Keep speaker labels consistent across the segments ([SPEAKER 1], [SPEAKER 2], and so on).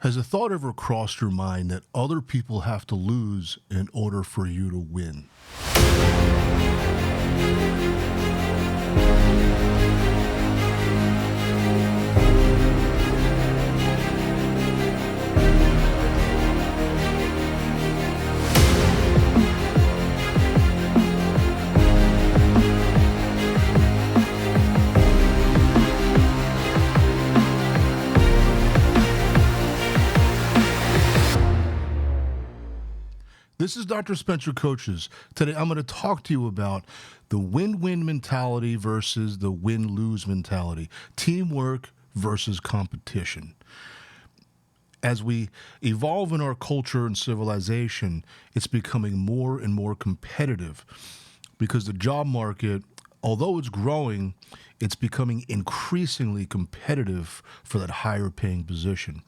[SPEAKER 1] Has a thought ever crossed your mind that other people have to lose in order for you to win? This is Dr. Spencer Coaches. Today I'm going to talk to you about the win-win mentality versus the win-lose mentality, teamwork versus competition. As we evolve in our culture and civilization, it's becoming more and more competitive because the job market, although it's growing, it's becoming increasingly competitive for that higher paying position.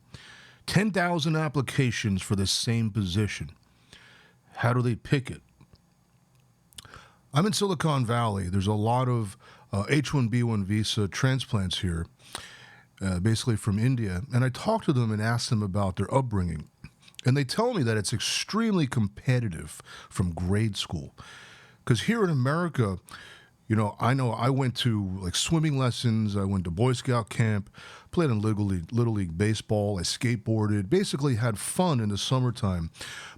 [SPEAKER 1] 10,000 applications for the same position. How do they pick it? I'm in Silicon Valley. There's a lot of H-1B1 visa transplants here, basically from India. And I talk to them and ask them about their upbringing. And they tell me that it's extremely competitive from grade school. Because here in America, I know I went to like swimming lessons, I went to Boy Scout camp, played in Little League baseball, I skateboarded, basically had fun in the summertime.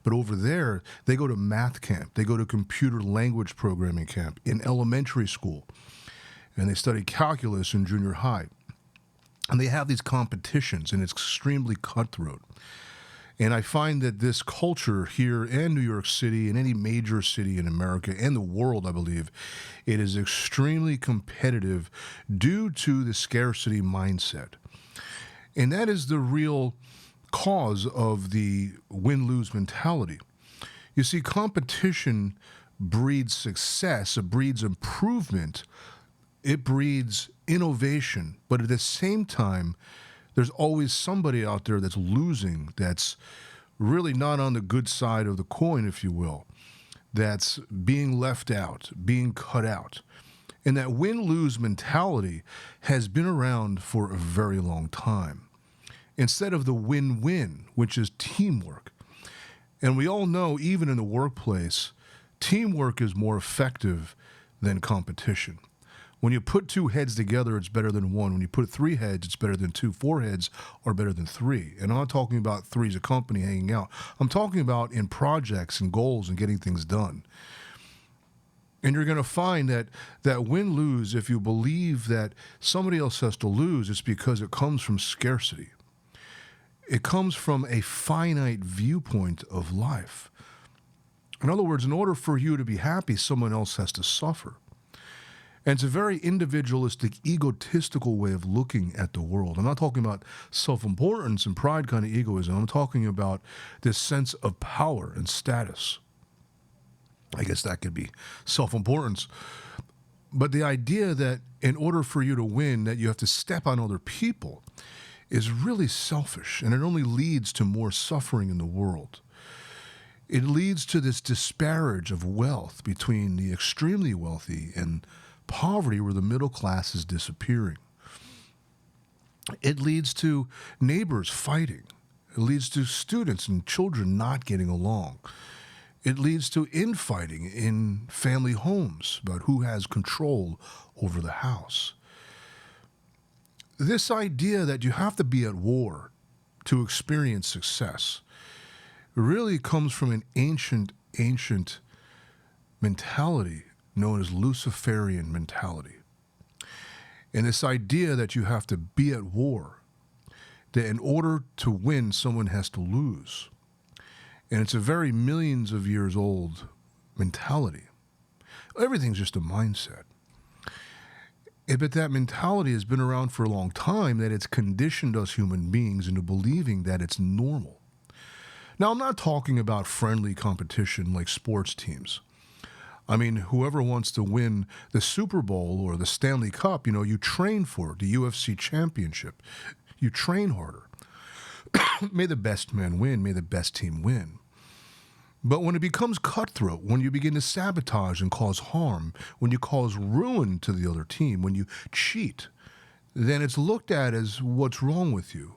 [SPEAKER 1] But over there, they go to math camp, they go to computer language programming camp in elementary school, and they study calculus in junior high. And they have these competitions, and it's extremely cutthroat. And I find that this culture here in New York City and any major city in America and the world, I believe, it is extremely competitive due to the scarcity mindset. And that is the real cause of the win-lose mentality. You see, competition breeds success, it breeds improvement, it breeds innovation, but at the same time, there's always somebody out there that's losing, that's really not on the good side of the coin, if you will, that's being left out, being cut out. And that win-lose mentality has been around for a very long time, instead of the win-win, which is teamwork. And we all know, even in the workplace, teamwork is more effective than competition. When you put two heads together, it's better than one. When you put three heads, it's better than two. Four heads are better than three. And I'm not talking about three as a company hanging out. I'm talking about in projects and goals and getting things done. And you're going to find that win-lose, if you believe that somebody else has to lose, it's because it comes from scarcity. It comes from a finite viewpoint of life. In other words, in order for you to be happy, someone else has to suffer. And it's a very individualistic, egotistical way of looking at the world. I'm not talking about self-importance and pride kind of egoism. I'm talking about this sense of power and status. I guess that could be self-importance. But the idea that in order for you to win, that you have to step on other people is really selfish, and it only leads to more suffering in the world. It leads to this disparage of wealth between the extremely wealthy and poverty, where the middle class is disappearing. It leads to neighbors fighting. It leads to students and children not getting along. It leads to infighting in family homes about who has control over the house. This idea that you have to be at war to experience success really comes from an ancient mentality known as Luciferian mentality. And this idea that you have to be at war, that in order to win, someone has to lose. And it's a very millions of years old mentality. Everything's just a mindset. But that mentality has been around for a long time, that it's conditioned us human beings into believing that it's normal. Now, I'm not talking about friendly competition like sports teams. I mean, whoever wants to win the Super Bowl or the Stanley Cup, you train for it, the UFC championship. You train harder. May the best man win. May the best team win. But when it becomes cutthroat, when you begin to sabotage and cause harm, when you cause ruin to the other team, when you cheat, then it's looked at as what's wrong with you.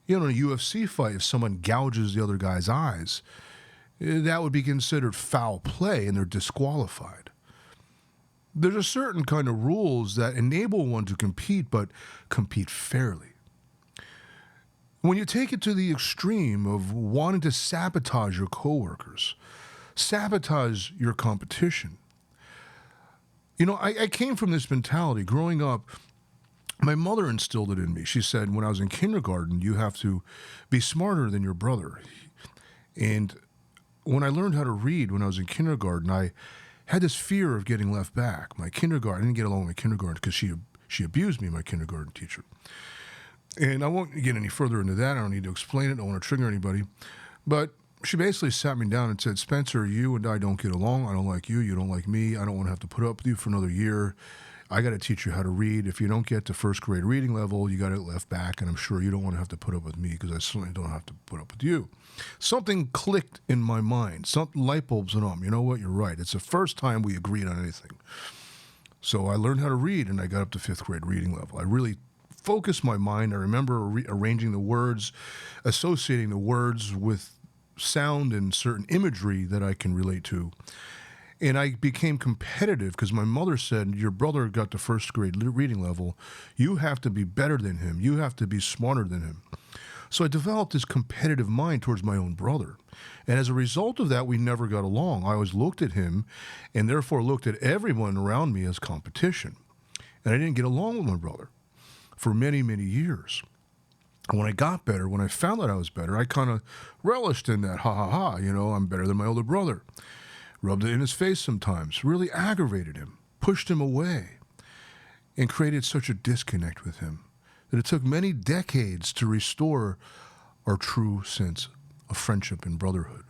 [SPEAKER 1] In a UFC fight, if someone gouges the other guy's eyes, that would be considered foul play and they're disqualified. There's a certain kind of rules that enable one to compete, but compete fairly. When you take it to the extreme of wanting to sabotage your coworkers, sabotage your competition. I came from this mentality growing up. My mother instilled it in me. She said, when I was in kindergarten, you have to be smarter than your brother. And when I learned how to read when I was in kindergarten, I had this fear of getting left back. I didn't get along with my kindergarten because she abused me, my kindergarten teacher. And I won't get any further into that. I don't need to explain it. I don't want to trigger anybody. But she basically sat me down and said, Spencer, you and I don't get along. I don't like you. You don't like me. I don't want to have to put up with you for another year. I got to teach you how to read. If you don't get to first grade reading level, you got to get left back. And I'm sure you don't want to have to put up with me because I certainly don't have to put up with you. Something clicked in my mind. Some light bulbs went on. You know what? You're right. It's the first time we agreed on anything. So I learned how to read and I got up to fifth grade reading level. I really focused my mind. I remember arranging the words, associating the words with sound and certain imagery that I can relate to. And I became competitive because my mother said, your brother got to first grade reading level. You have to be better than him. You have to be smarter than him. So I developed this competitive mind towards my own brother. And as a result of that, we never got along. I always looked at him and therefore looked at everyone around me as competition. And I didn't get along with my brother for many, many years. And when I got better, when I found that I was better, I kind of relished in that, I'm better than my older brother. Rubbed it in his face sometimes, really aggravated him, pushed him away, and created such a disconnect with him that it took many decades to restore our true sense of friendship and brotherhood.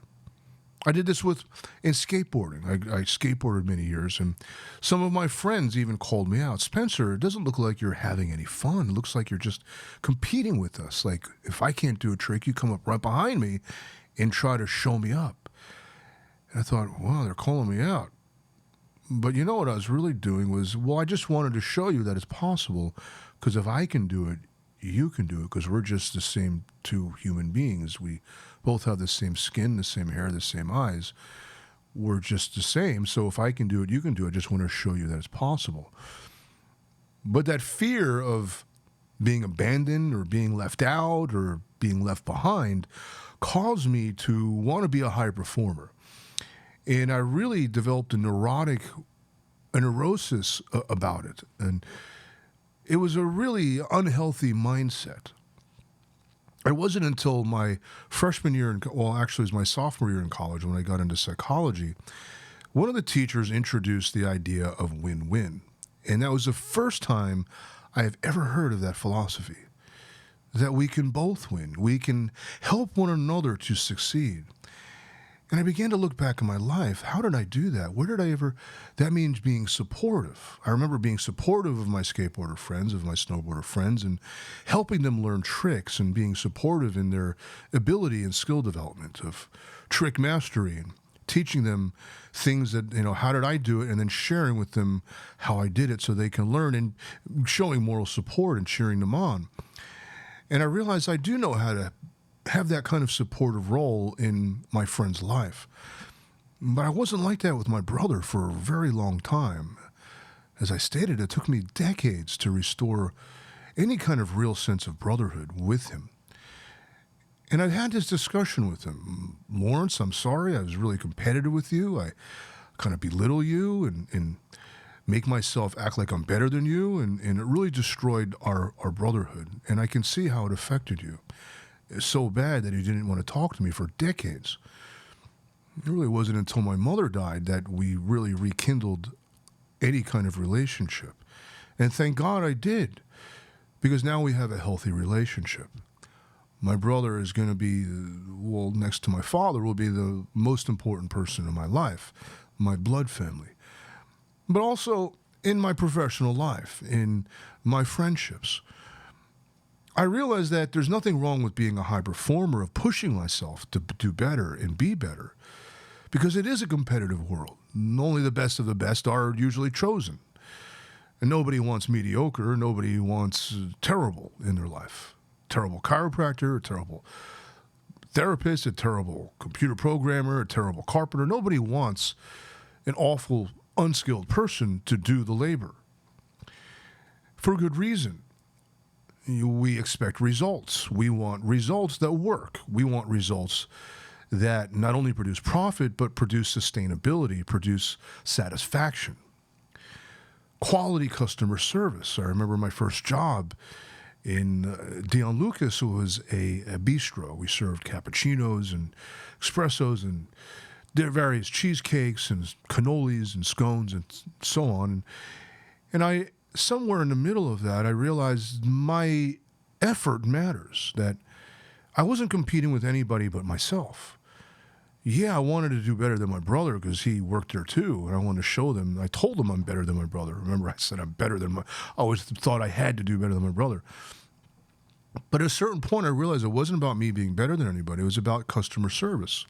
[SPEAKER 1] I did this in skateboarding. I skateboarded many years, and some of my friends even called me out. Spencer, it doesn't look like you're having any fun. It looks like you're just competing with us. Like, if I can't do a trick, you come up right behind me and try to show me up. I thought, wow, they're calling me out. But you know what I was really doing was, I just wanted to show you that it's possible, because if I can do it, you can do it, because we're just the same two human beings. We both have the same skin, the same hair, the same eyes. We're just the same. So if I can do it, you can do it. I just want to show you that it's possible. But that fear of being abandoned or being left out or being left behind caused me to want to be a high performer. And I really developed a neurosis about it. And it was a really unhealthy mindset. It wasn't until my freshman year, it was my sophomore year in college when I got into psychology, one of the teachers introduced the idea of win-win. And that was the first time I have ever heard of that philosophy, that we can both win. We can help one another to succeed. And I began to look back in my life. How did I do that? That means being supportive. I remember being supportive of my skateboarder friends, of my snowboarder friends, and helping them learn tricks and being supportive in their ability and skill development of trick mastery and teaching them things that, how did I do it? And then sharing with them how I did it so they can learn and showing moral support and cheering them on. And I realized I do know how to have that kind of supportive role in my friend's life. But I wasn't like that with my brother for a very long time. As I stated, it took me decades to restore any kind of real sense of brotherhood with him. And I had this discussion with him. Lawrence, I'm sorry, I was really competitive with you. I kind of belittle you and make myself act like I'm better than you. And it really destroyed our brotherhood. And I can see how it affected you. It's so bad that he didn't want to talk to me for decades. It really wasn't until my mother died that we really rekindled any kind of relationship. And thank God I did, because now we have a healthy relationship. My brother is going to be, next to my father, will be the most important person in my life, my blood family. But also in my professional life, in my friendships. I realized that there's nothing wrong with being a high performer, of pushing myself to do better and be better, because it is a competitive world. Only the best of the best are usually chosen. And nobody wants mediocre, nobody wants terrible in their life. terrible chiropractor, a terrible therapist, a terrible computer programmer, a terrible carpenter. Nobody wants an awful, unskilled person to do the labor. For good reason. We expect results. We want results that work. We want results that not only produce profit, but produce sustainability, produce satisfaction. Quality customer service. I remember my first job in Dion Lucas was a bistro. We served cappuccinos and espressos and various cheesecakes and cannolis and scones and so on. And I, somewhere in the middle of that, I realized my effort matters, that I wasn't competing with anybody but myself. Yeah, I wanted to do better than my brother because he worked there too, and I wanted to show them. I told them I'm better than my brother. Remember, I said I'm better than I always thought I had to do better than my brother. But at a certain point, I realized it wasn't about me being better than anybody. It was about customer service,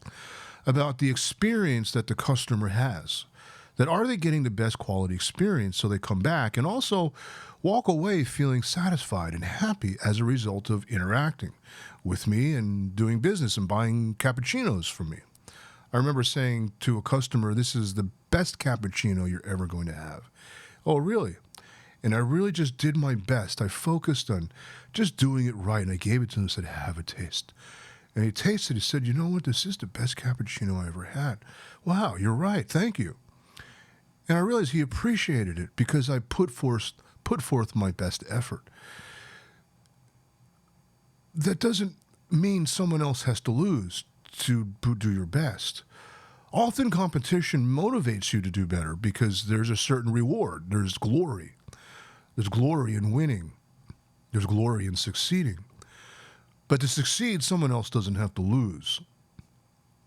[SPEAKER 1] about the experience that the customer has. That are they getting the best quality experience so they come back and also walk away feeling satisfied and happy as a result of interacting with me and doing business and buying cappuccinos from me. I remember saying to a customer, this is the best cappuccino you're ever going to have. Oh, really? And I really just did my best. I focused on just doing it right. And I gave it to him and said, have a taste. And he tasted it. He said, you know what? This is the best cappuccino I ever had. Wow, you're right. Thank you. And I realized he appreciated it because I put forth my best effort. That doesn't mean someone else has to lose to do your best. Often competition motivates you to do better because there's a certain reward. There's glory. There's glory in winning. There's glory in succeeding. But to succeed, someone else doesn't have to lose.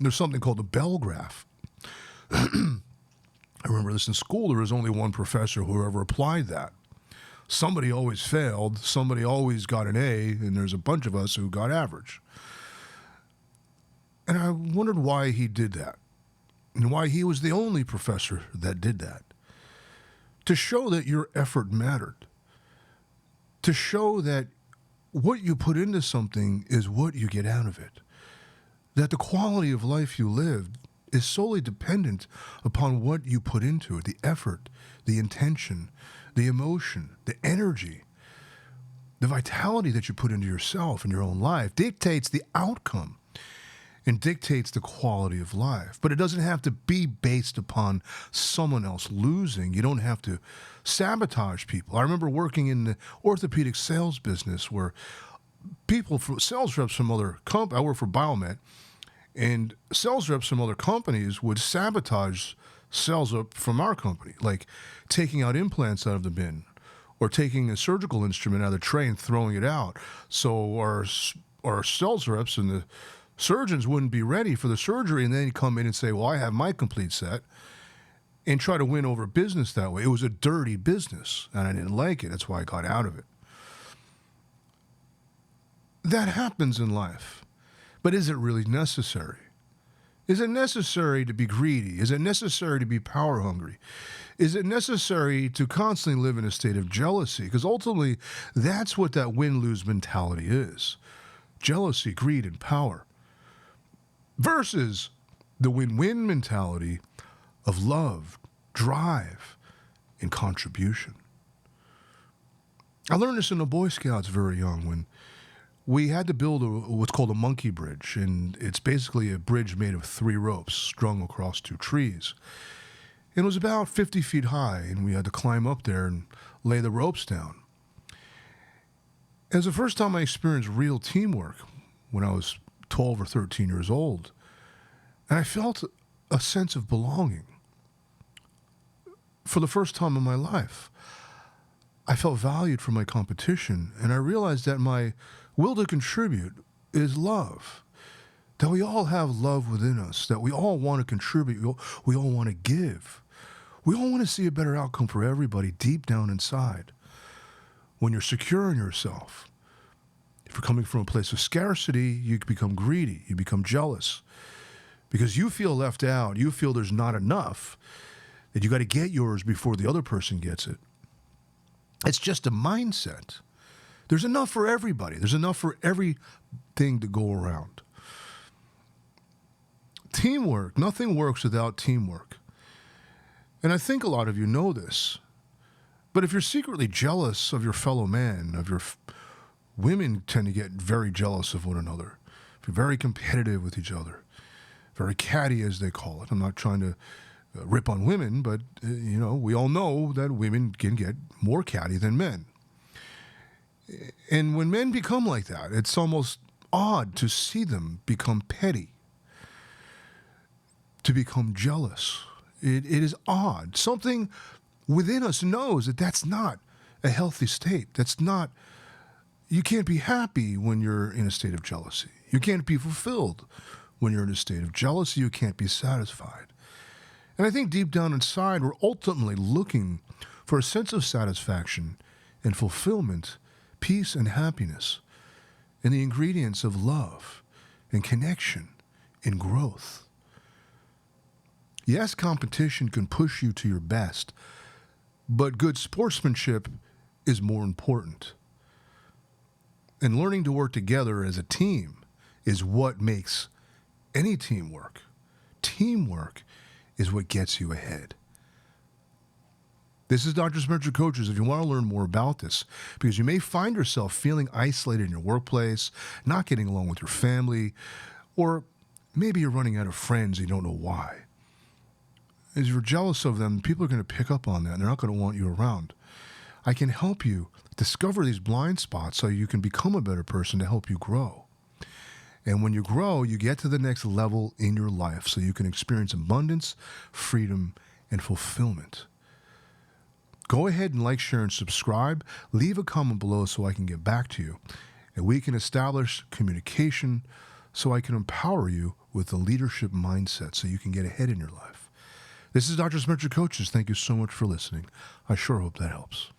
[SPEAKER 1] There's something called the bell graph. I remember this in school. There was only one professor who ever applied that. Somebody always failed. Somebody always got an A, and there's a bunch of us who got average. And I wondered why he did that and why he was the only professor that did that. To show that your effort mattered. To show that what you put into something is what you get out of it. That the quality of life you live is solely dependent upon what you put into it, the effort, the intention, the emotion, the energy, the vitality that you put into yourself and your own life dictates the outcome and dictates the quality of life. But it doesn't have to be based upon someone else losing. You don't have to sabotage people. I remember working in the orthopedic sales business where people, sales reps from other companies, I work for Biomet, and sales reps from other companies would sabotage sales up from our company, like taking out implants out of the bin or taking a surgical instrument out of the tray and throwing it out. So our sales reps and the surgeons wouldn't be ready for the surgery, and then he'd come in and say, well, I have my complete set, and try to win over business that way. It was a dirty business, and I didn't like it. That's why I got out of it. That happens in life, but is it really necessary? Is it necessary to be greedy? Is it necessary to be power hungry? Is it necessary to constantly live in a state of jealousy? Because ultimately, that's what that win-lose mentality is. Jealousy, greed, and power. Versus the win-win mentality of love, drive, and contribution. I learned this in the Boy Scouts very young when we had to build what's called a monkey bridge, and it's basically a bridge made of 3 ropes strung across 2 trees. And it was about 50 feet high, and we had to climb up there and lay the ropes down. It was the first time I experienced real teamwork when I was 12 or 13 years old. And I felt a sense of belonging for the first time in my life. I felt valued for my competition, and I realized that my will to contribute is love. That we all have love within us, that we all want to contribute, we all want to give. We all want to see a better outcome for everybody deep down inside. When you're secure in yourself, if you're coming from a place of scarcity, you become greedy, you become jealous. Because you feel left out, you feel there's not enough, that you got to get yours before the other person gets it. It's just a mindset. There's enough for everybody. There's enough for everything to go around. Teamwork. Nothing works without teamwork. And I think a lot of you know this. But if you're secretly jealous of your fellow man, women tend to get very jealous of one another. If you're very competitive with each other, very catty as they call it. I'm not trying to rip on women, but we all know that women can get more catty than men. And when men become like that, it's almost odd to see them become petty, to become jealous. It is odd. Something within us knows that that's not a healthy state. You can't be happy when you're in a state of jealousy. You can't be fulfilled when you're in a state of jealousy. You can't be satisfied. And I think deep down inside, we're ultimately looking for a sense of satisfaction and fulfillment, peace and happiness, and the ingredients of love and connection and growth. Yes, competition can push you to your best, but good sportsmanship is more important. And learning to work together as a team is what makes any team work. Teamwork is what gets you ahead. This is Dr. Spencer Coaches. If you want to learn more about this, because you may find yourself feeling isolated in your workplace, not getting along with your family, or maybe you're running out of friends and you don't know why. As you're jealous of them, people are going to pick up on that and they're not going to want you around. I can help you discover these blind spots so you can become a better person to help you grow. And when you grow, you get to the next level in your life so you can experience abundance, freedom, and fulfillment. Go ahead and like, share, and subscribe. Leave a comment below so I can get back to you. And we can establish communication so I can empower you with the leadership mindset so you can get ahead in your life. This is Dr. Spencer Coaches. Thank you so much for listening. I sure hope that helps.